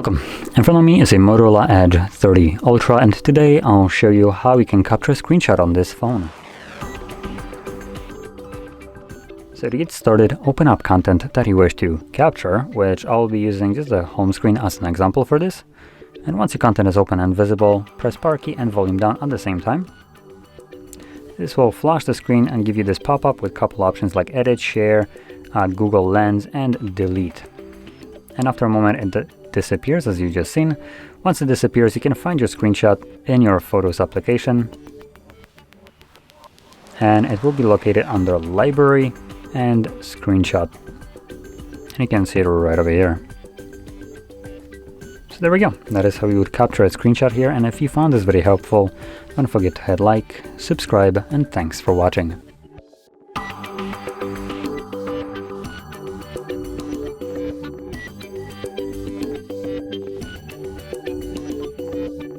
Welcome. In front of me is a Motorola Edge 30 Ultra, and today I'll show you how you can capture a screenshot on this phone. So to get started, open up content that you wish to capture, which I'll be using just the home screen as an example for this. And once your content is open and visible, press power key and volume down at the same time. This will flash the screen and give you this pop-up with a couple options like edit, share, Google Lens, and delete. And after a moment it disappears, as you just seen. Once it disappears, you can find your screenshot in your Photos application, and it will be located under Library and Screenshot, and you can see it right over here. So there we go. That is how you would capture a screenshot here, and if you found this very helpful, don't forget to hit like, subscribe, and thanks for watching.